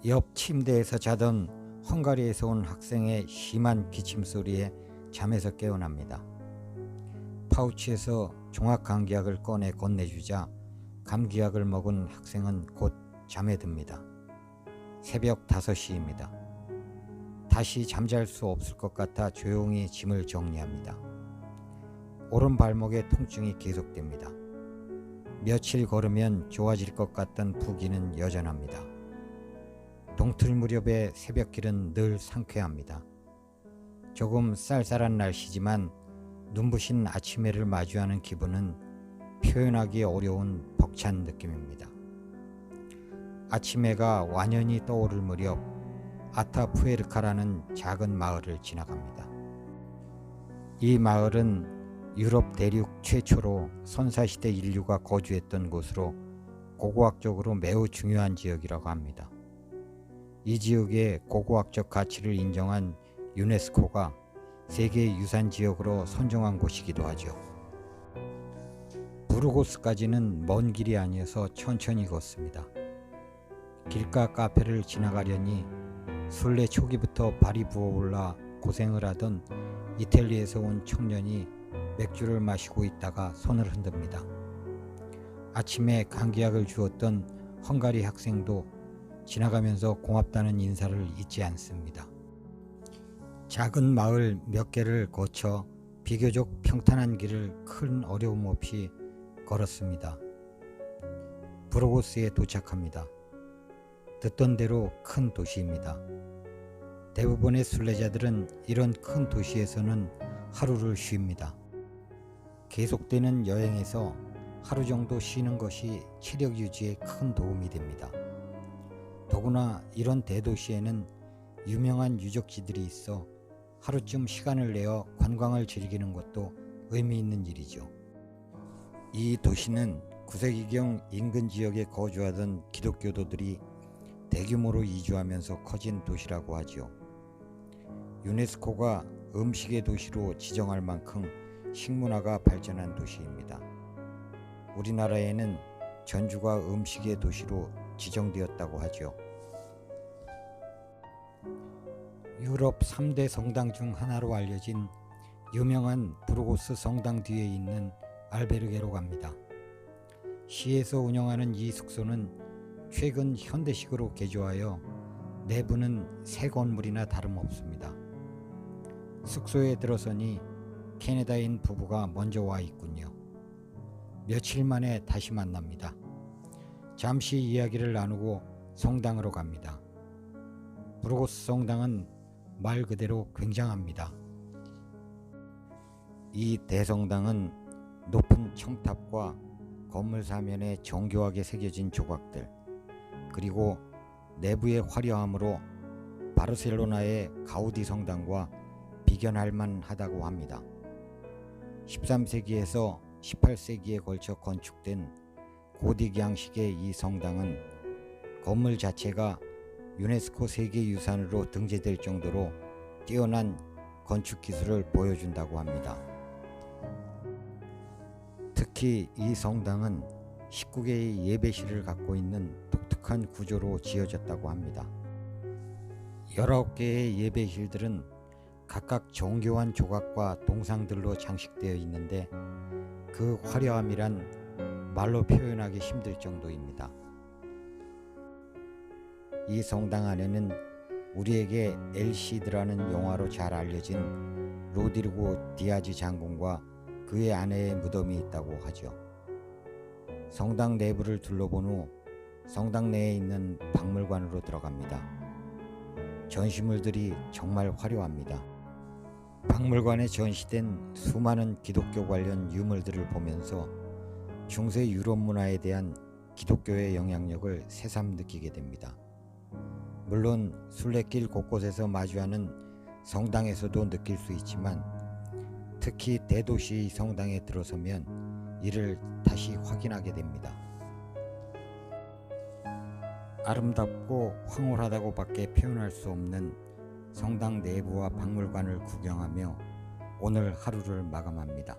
옆 침대에서 자던 헝가리에서 온 학생의 심한 기침 소리에 잠에서 깨어납니다. 파우치에서 종합감기약을 꺼내 건네주자 감기약을 먹은 학생은 곧 잠에 듭니다. 새벽 5시입니다. 다시 잠잘 수 없을 것 같아 조용히 짐을 정리합니다. 오른 발목에 통증이 계속됩니다. 며칠 걸으면 좋아질 것 같던 부기는 여전합니다. 동틀 무렵의 새벽길은 늘 상쾌합니다. 조금 쌀쌀한 날씨지만 눈부신 아침해를 마주하는 기분은 표현하기 어려운 벅찬 느낌입니다. 아침해가 완연히 떠오를 무렵 아타푸에르카라는 작은 마을을 지나갑니다. 이 마을은 유럽 대륙 최초로 선사시대 인류가 거주했던 곳으로 고고학적으로 매우 중요한 지역이라고 합니다. 이 지역의 고고학적 가치를 인정한 유네스코가 세계 유산지역으로 선정한 곳이기도 하죠. 부르고스까지는 먼 길이 아니어서 천천히 걷습니다. 길가 카페를 지나가려니 순례 초기부터 발이 부어올라 고생을 하던 이탈리아에서 온 청년이 맥주를 마시고 있다가 손을 흔듭니다. 아침에 감기약을 주었던 헝가리 학생도 지나가면서 고맙다는 인사를 잊지 않습니다. 작은 마을 몇 개를 거쳐 비교적 평탄한 길을 큰 어려움 없이 걸었습니다. 부르고스에 도착합니다. 듣던 대로 큰 도시입니다. 대부분의 순례자들은 이런 큰 도시에서는 하루를 쉽니다. 계속되는 여행에서 하루 정도 쉬는 것이 체력 유지에 큰 도움이 됩니다. 더구나 이런 대도시에는 유명한 유적지들이 있어 하루쯤 시간을 내어 관광을 즐기는 것도 의미 있는 일이죠. 이 도시는 9세기경 인근 지역에 거주하던 기독교도들이 대규모로 이주하면서 커진 도시라고 하죠. 유네스코가 음식의 도시로 지정할 만큼 식문화가 발전한 도시입니다. 우리나라에는 전주가 음식의 도시로 지정되었다고 하죠. 유럽 3대 성당 중 하나로 알려진 유명한 부르고스 성당 뒤에 있는 알베르게로 갑니다. 시에서 운영하는 이 숙소는 최근 현대식으로 개조하여 내부는 새 건물이나 다름없습니다. 숙소에 들어서니 캐나다인 부부가 먼저 와 있군요. 며칠 만에 다시 만납니다. 잠시 이야기를 나누고 성당으로 갑니다. 부르고스 성당은 말 그대로 굉장합니다. 이 대성당은 높은 청탑과 건물 사면에 정교하게 새겨진 조각들, 그리고 내부의 화려함으로 바르셀로나의 가우디 성당과 비견할 만하다고 합니다. 13세기에서 18세기에 걸쳐 건축된 고딕 양식의 이 성당은 건물 자체가 유네스코 세계유산으로 등재될 정도로 뛰어난 건축 기술을 보여준다고 합니다. 특히 이 성당은 19개의 예배실을 갖고 있는 독특한 구조로 지어졌다고 합니다. 19개의 예배실들은 각각 정교한 조각과 동상들로 장식되어 있는데 그 화려함이란 말로 표현하기 힘들 정도입니다. 이 성당 안에는 우리에게 엘시드라는 영화로 잘 알려진 로드리고 디아즈 장군과 그의 아내의 무덤이 있다고 하죠. 성당 내부를 둘러본 후 성당 내에 있는 박물관으로 들어갑니다. 전시물들이 정말 화려합니다. 박물관에 전시된 수많은 기독교 관련 유물들을 보면서 중세 유럽 문화에 대한 기독교의 영향력을 새삼 느끼게 됩니다. 물론 순례길 곳곳에서 마주하는 성당에서도 느낄 수 있지만 특히 대도시 성당에 들어서면 이를 다시 확인하게 됩니다. 아름답고 황홀하다고 밖에 표현할 수 없는 성당 내부와 박물관을 구경하며 오늘 하루를 마감합니다.